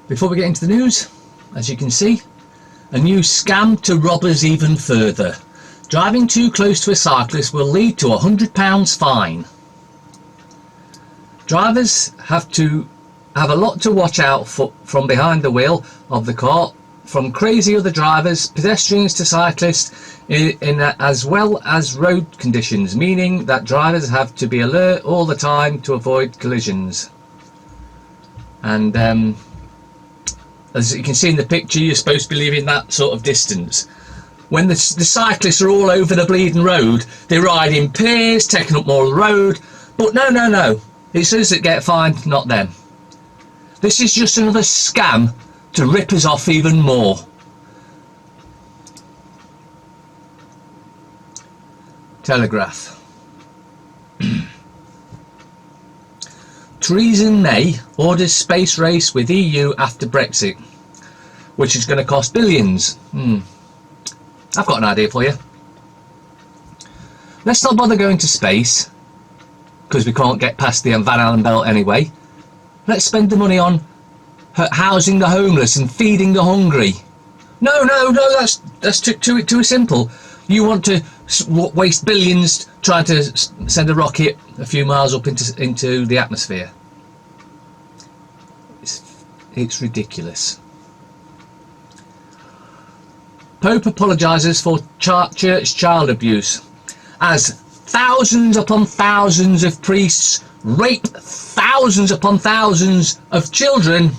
Before we get into the news, as you can see, a new scam to rob us even further. Driving too close to a cyclist will lead to a £100 fine. Drivers have a lot to watch out for from behind the wheel of the car, from crazy other drivers, pedestrians to cyclists, as well as road conditions, meaning that drivers have to be alert all the time to avoid collisions. And as you can see in the picture, you're supposed to be leaving that sort of distance. When the cyclists are all over the bleeding road, they ride in pairs, taking up more of the road. But no. It's us that get fined, not them. This is just another scam to rip us off even more. Telegraph. Theresa May orders space race with EU after Brexit, which is going to cost billions. I've got an idea for you. Let's not bother going to space, because we can't get past the Van Allen belt anyway. Let's spend the money on housing the homeless and feeding the hungry. No, that's too simple. You want to waste billions trying to send a rocket a few miles up into the atmosphere. It's ridiculous. Pope apologises for church child abuse, as thousands upon thousands of priests rape thousands upon thousands of children.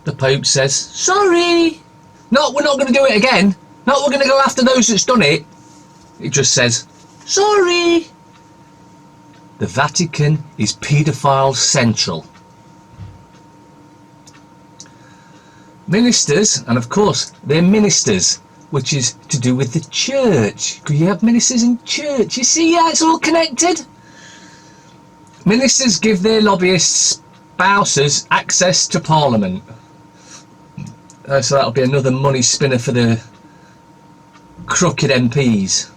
The Pope says, sorry, no, we're not going to do it again. No, we're going to go after those that's done it. It just says, sorry. The Vatican is paedophile central. Ministers, and of course they're ministers, which is to do with the church, because you have ministers in church. You see how it's all connected? Ministers give their lobbyist spouses access to Parliament. So that'll be another money spinner for the crooked MPs.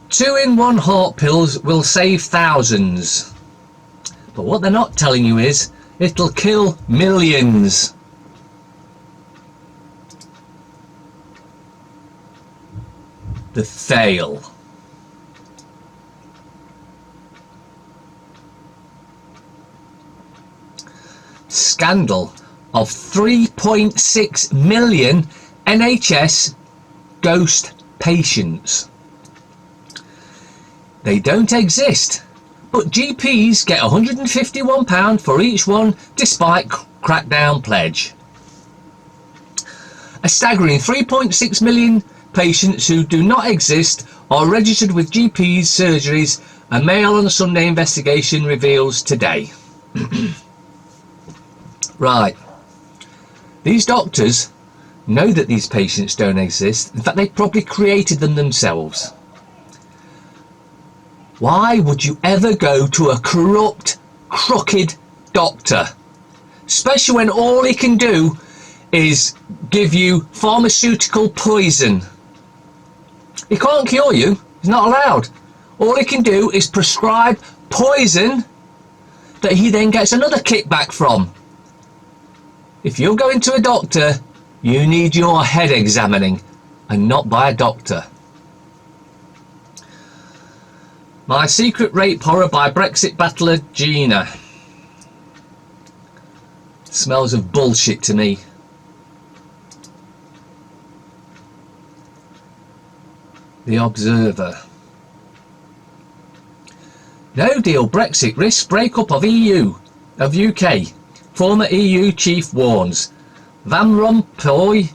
2-in-1 heart pills will save thousands. But what they're not telling you is, it'll kill millions. The fail. Scandal of 3.6 million NHS ghost patients. They don't exist, but GPs get £151 for each one despite crackdown pledge. A staggering 3.6 million patients who do not exist are registered with GPs' surgeries, a Mail on Sunday investigation reveals today. Right. These doctors know that these patients don't exist. In fact, they probably created them themselves. Why would you ever go to a corrupt, crooked doctor? Especially when all he can do is give you pharmaceutical poison. He can't cure you. He's not allowed. All he can do is prescribe poison that he then gets another kickback from. If you're going to a doctor, you need your head examining, and not by a doctor. My Secret Rape Horror by Brexit battler Gina. Smells of bullshit to me. The Observer. No deal Brexit risks breakup of UK. Former EU chief warns. Van Rompuy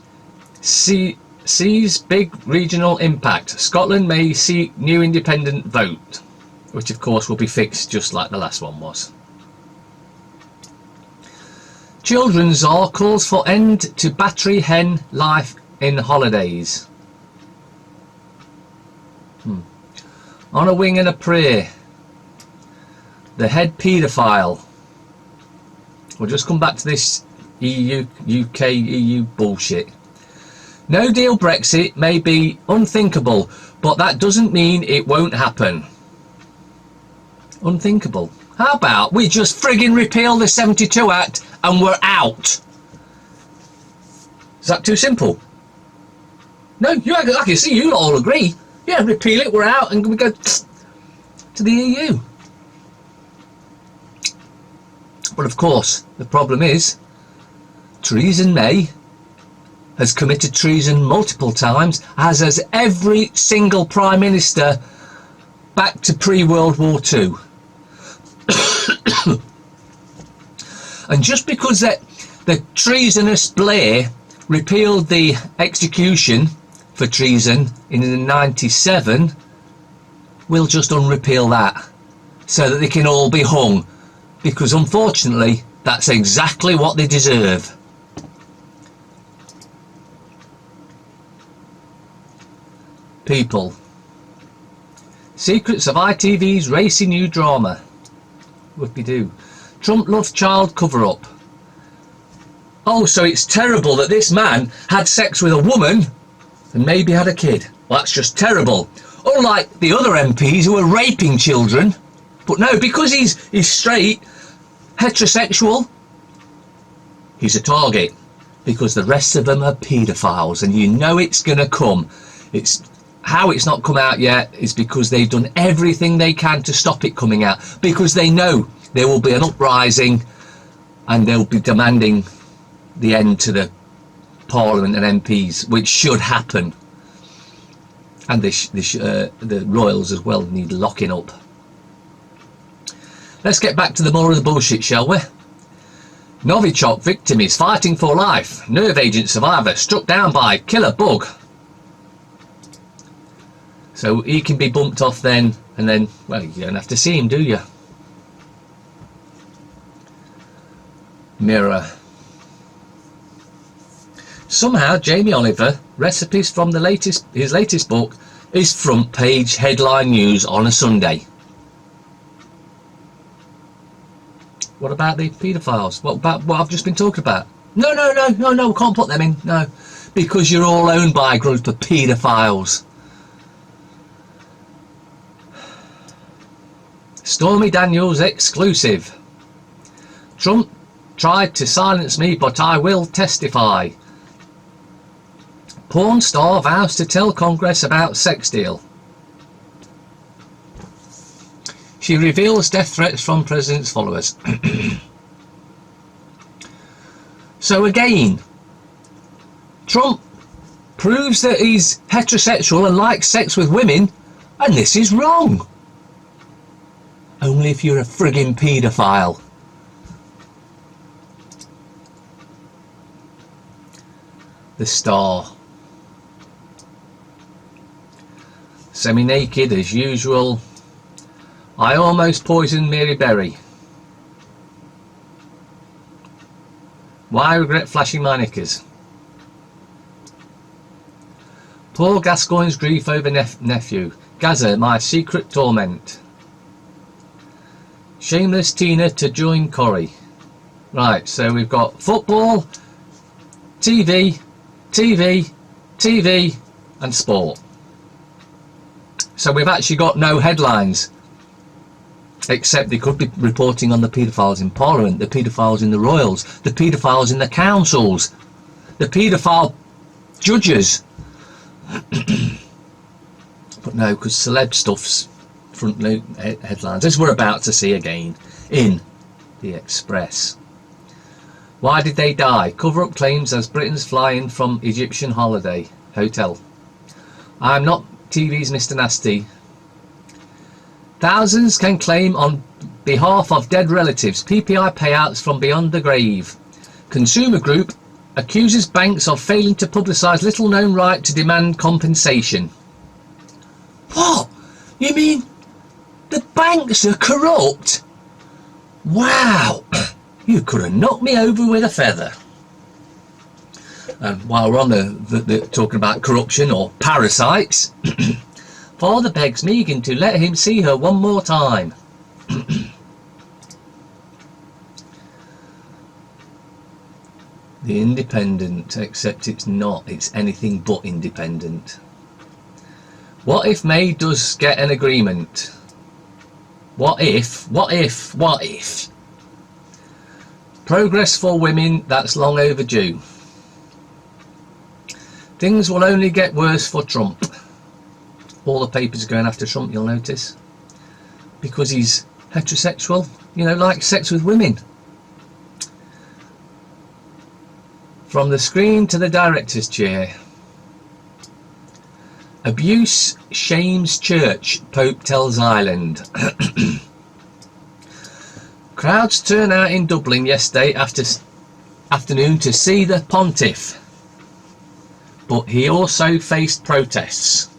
sees big regional impact. Scotland may see new independent vote, which of course will be fixed just like the last one was. Children's Czar calls for end to battery hen life in holidays. On a wing and a prayer. The head paedophile. We'll just come back to this UK bullshit. No deal Brexit may be unthinkable, but that doesn't mean it won't happen. Unthinkable. How about we just frigging repeal the 72 Act and we're out? Is that too simple? No, I can see you all agree. Yeah, repeal it, we're out, and we go to the EU. But of course, the problem is, Theresa May has committed treason multiple times, as has every single Prime Minister back to pre-World War II. And just because the treasonous Blair repealed the execution for treason in 97, we'll just unrepeal that so that they can all be hung, because unfortunately that's exactly what they deserve. People. Secrets of ITV's racy new drama. Whoopie-doo. Trump love child cover-up. Oh, so it's terrible that this man had sex with a woman and maybe had a kid. Well, that's just terrible. Unlike the other MPs who are raping children. But no, because he's straight, heterosexual, he's a target. Because the rest of them are paedophiles, and you know it's going to come. How it's not come out yet is because they've done everything they can to stop it coming out. Because they know there will be an uprising and they'll be demanding the end to the Parliament and MPs, which should happen. And the royals as well need locking up. Let's get back to the more of the bullshit, shall we? Novichok victim is fighting for life. Nerve agent survivor struck down by killer bug. So he can be bumped off then, and then, well, you don't have to see him, do you? Mirror. Somehow Jamie Oliver, recipes from his latest book, is front page headline news on a Sunday. What about the paedophiles? What about what I've just been talking about? No, we can't put them in. No, because you're all owned by a group of paedophiles. Stormy Daniels exclusive. Trump tried to silence me, but I will testify. Porn star vows to tell Congress about sex deal. She reveals death threats from president's followers. So again, Trump proves that he's heterosexual and likes sex with women, and this is wrong. Only if you're a friggin' paedophile. The Star. Semi-naked as usual. I almost poisoned Mary Berry. Why regret flashing my knickers? Paul Gascoigne's grief over nephew. Gaza, my secret torment. Shameless Tina to join Corrie. Right, so we've got football, TV, and sport. So we've actually got no headlines, except they could be reporting on the paedophiles in Parliament, the paedophiles in the Royals, the paedophiles in the councils, the paedophile judges. But no, because celeb stuff's front headlines, as we're about to see again in the Express. Why did they die? Cover-up claims as Britons fly in from Egyptian holiday hotel. I'm not TV's Mr. Nasty. Thousands can claim on behalf of dead relatives PPI payouts from beyond the grave. Consumer group accuses banks of failing to publicise little-known right to demand compensation. What? You mean the banks are corrupt? Wow! You could have knocked me over with a feather. And while we're on the talking about corruption or parasites, Father begs Megan to let him see her one more time. The Independent, except it's not, it's anything but independent. What if May does get an agreement? What if? Progress for women, that's long overdue. Things will only get worse for Trump. All the papers are going after Trump, you'll notice. Because he's heterosexual, you know, likes sex with women. From the screen to the director's chair. Abuse shames church, Pope tells Ireland. Crowds turn out in Dublin yesterday afternoon to see the pontiff. But he also faced protests.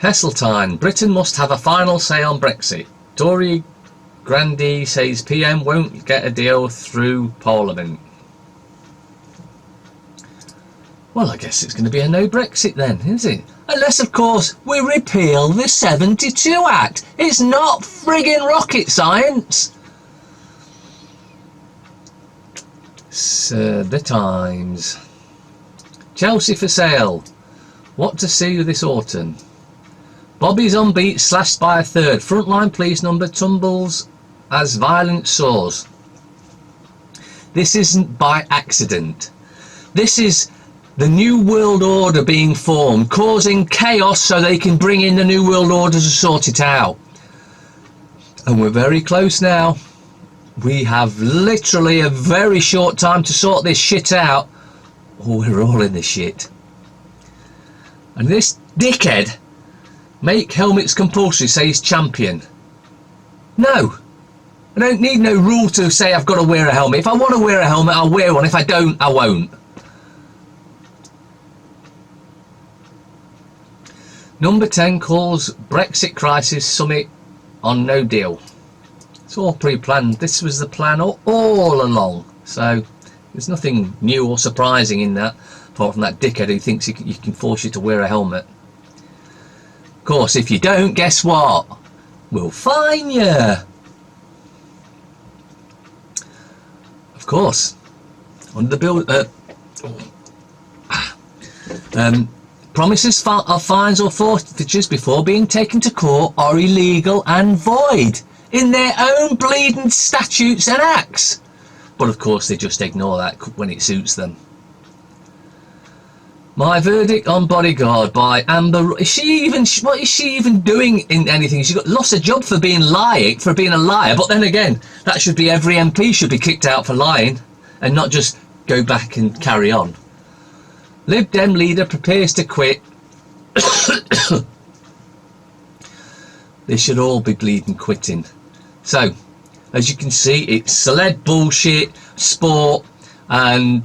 Heseltine, Britain must have a final say on Brexit. Tory Grandee says PM won't get a deal through Parliament. Well, I guess it's going to be a no Brexit then, is it? Unless, of course, we repeal the 72 Act. It's not friggin' rocket science. The Times. Chelsea for sale. What to see this autumn? Bobby's on beat slashed by a third. Frontline police number tumbles as violence soars. This isn't by accident. This is the New World Order being formed, causing chaos so they can bring in the New World Order to sort it out. And we're very close now. We have literally a very short time to sort this shit out. Oh, we're all in the shit. And this dickhead, make helmets compulsory, says champion. No. I don't need no rule to say I've got to wear a helmet. If I want to wear a helmet, I'll wear one. If I don't, I won't. Number 10 calls Brexit crisis summit on no deal. It's all pre-planned. This was the plan all along. So there's nothing new or surprising in that, apart from that dickhead who thinks he can force you to wear a helmet. Of course, if you don't, guess what? We'll fine you. Of course. Under the bill... promises of fines or forfeitures before being taken to court are illegal and void in their own bleeding statutes and acts. But of course they just ignore that when it suits them. My verdict on Bodyguard by Amber. What is she even doing in anything? She got lost a job for being a liar. But then again, that should be every MP should be kicked out for lying and not just go back and carry on. Lib Dem leader prepares to quit. They should all be bleeding quitting. So, as you can see, it's celeb bullshit, sport, and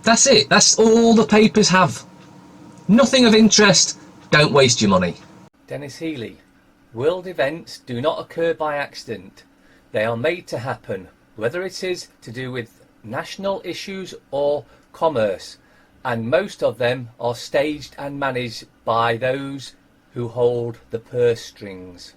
that's it. That's all the papers have. Nothing of interest. Don't waste your money. Dennis Healy. World events do not occur by accident. They are made to happen, whether it is to do with national issues or commerce, and most of them are staged and managed by those who hold the purse strings.